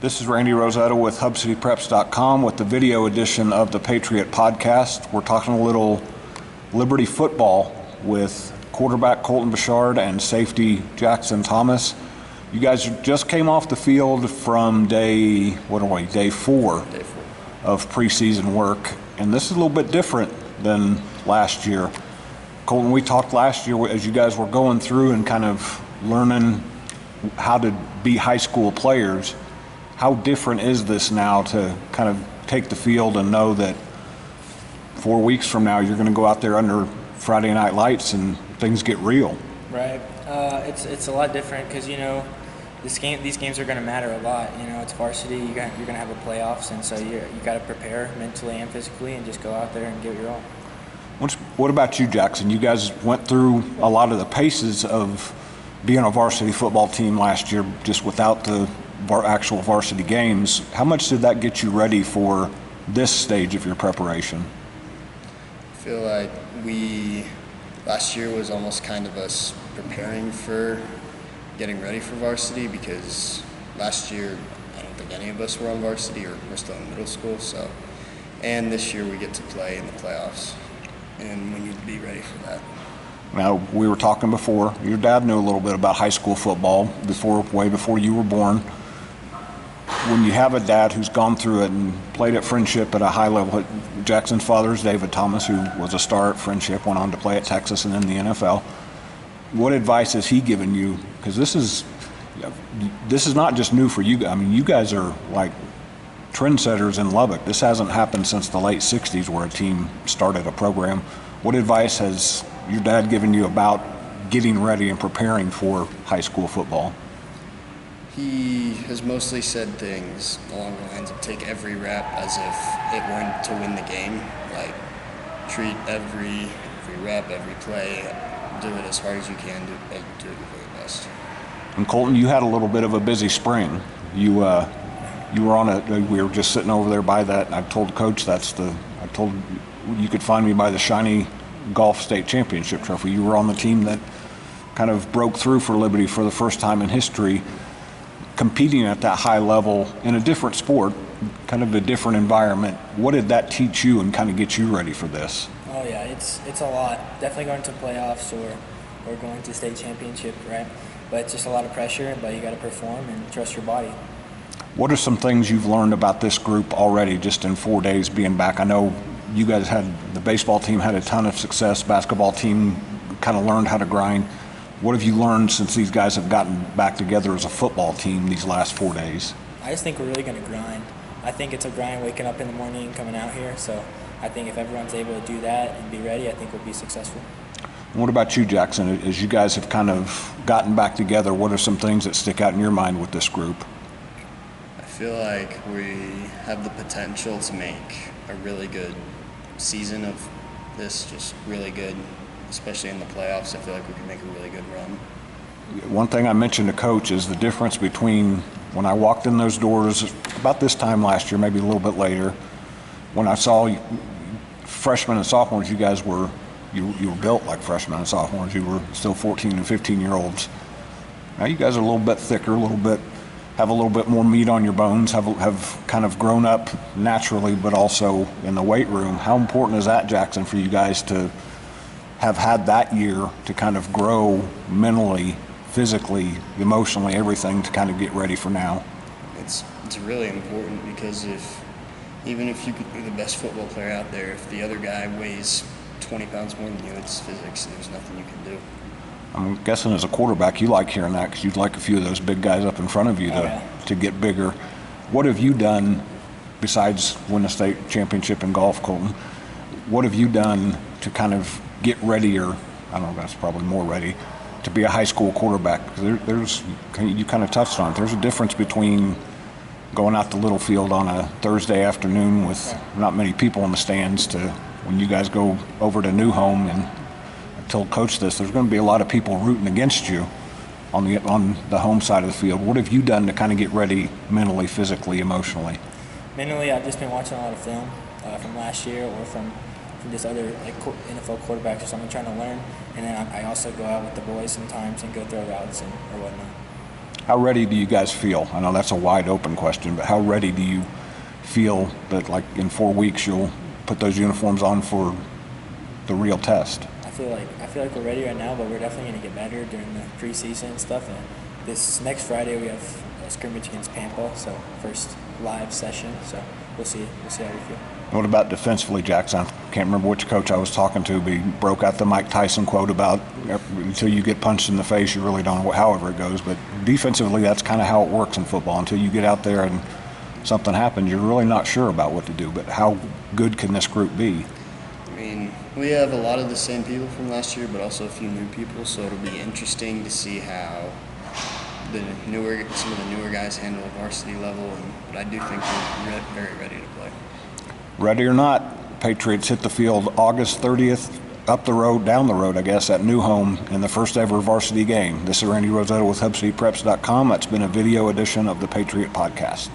This is Randy Rosetta with HubCityPreps.com with the video edition of the Patriot Podcast. We're talking a little Liberty football with quarterback Colton Bichard and safety Jackson Thomas. You guys just came off the field from day 4 of preseason work, and this is a little bit different than last year. Colton, we talked last year as you guys were going through and kind of learning how to be high school players. How different is this now to kind of take the field and know that 4 weeks from now you're going to go out there under Friday night lights and things get real? Right. It's a lot different because, you know, these games are going to matter a lot. You know, it's varsity. You're going to have a playoffs, and so you got to prepare mentally and physically and just go out there and give it your all. What about you, Jackson? You guys went through a lot of the paces of being a varsity football team last year just without the actual varsity games. How much did that get you ready for this stage of your preparation? I feel like last year was almost kind of us preparing for getting ready for varsity, because last year I don't think any of us were on varsity, or we're still in middle school. And this year we get to play in the playoffs, and we need to be ready for that. Now, we were talking before, your dad knew a little bit about high school football way before you were born. When you have a dad who's gone through it and played at Friendship at a high level, Jackson's father is David Thomas, who was a star at Friendship, went on to play at Texas and then the NFL. What advice has he given you? Because this is not just new for you guys. I mean, you guys are like trendsetters in Lubbock. This hasn't happened since the late 60s where a team started a program. What advice has your dad given you about getting ready and preparing for high school football? He has mostly said things along the lines of take every rep as if it weren't to win the game. Like, treat every rep, every play, do it as hard as you can, do it your very best. And Colton, you had a little bit of a busy spring. You were we were just sitting over there by that, and I told Coach I told you could find me by the shiny golf state championship trophy. You were on the team that kind of broke through for Liberty for the first time in history, competing at that high level in a different sport, kind of a different environment. What did that teach you and kind of get you ready for this? Oh yeah, it's a lot. Definitely going to playoffs or going to state championship, right? But it's just a lot of pressure, but you got to perform and trust your body. What are some things you've learned about this group already just in 4 days being back? I know you guys the baseball team had a ton of success, basketball team kind of learned how to grind. What have you learned since these guys have gotten back together as a football team these last 4 days? I just think we're really going to grind. I think it's a grind waking up in the morning and coming out here. So I think if everyone's able to do that and be ready, I think we'll be successful. And what about you, Jackson? As you guys have kind of gotten back together, what are some things that stick out in your mind with this group? I feel like we have the potential to make a really good season of this, just really good, especially in the playoffs. I feel like we can make a really good run. One thing I mentioned to Coach is the difference between when I walked in those doors about this time last year, maybe a little bit later, when I saw freshmen and sophomores, you guys were built like freshmen and sophomores. You were still 14 and 15-year-olds. Now you guys are a little bit thicker, have a little bit more meat on your bones, have kind of grown up naturally, but also in the weight room. How important is that, Jackson, for you guys to have had that year to kind of grow mentally, physically, emotionally, everything to kind of get ready for now? It's really important, because even if you could be the best football player out there, if the other guy weighs 20 pounds more than you, it's physics. There's nothing you can do. I'm guessing as a quarterback you like hearing that, because you'd like a few of those big guys up in front of you to get bigger. What have you done besides win a state championship in golf, Colton? What have you done to kind of get ready, or I don't know, that's probably more ready, to be a high school quarterback? Because you kind of touched on it. There's a difference between going out to Littlefield on a Thursday afternoon with not many people in the stands to when you guys go over to New Home. And I told Coach this, there's going to be a lot of people rooting against you on the home side of the field. What have you done to kind of get ready mentally, physically, emotionally? Mentally, I've just been watching a lot of film from last year or from just other NFL quarterbacks or something, trying to learn. And then I also go out with the boys sometimes and go throw routes or whatnot. How ready do you guys feel? I know that's a wide open question, but how ready do you feel that, like, in 4 weeks you'll put those uniforms on for the real test? I feel like we're ready right now, but we're definitely going to get better during the preseason and stuff. And this next Friday we have a scrimmage against Pampa, so first live session. So we'll see how we feel. What about defensively, Jackson? I can't remember which coach I was talking to, but he broke out the Mike Tyson quote about until you get punched in the face, you really don't know however it goes. But defensively, that's kind of how it works in football. Until you get out there and something happens, you're really not sure about what to do. But how good can this group be? I mean, we have a lot of the same people from last year, but also a few new people, so it'll be interesting to see how some of the newer guys handle varsity level. But I do think we're very ready to play. Ready or not, Patriots hit the field August 30th, down the road, I guess, at New Home in the first ever varsity game. This is Randy Rosetta with HubCityPreps.com. That's been a video edition of the Patriot Podcast.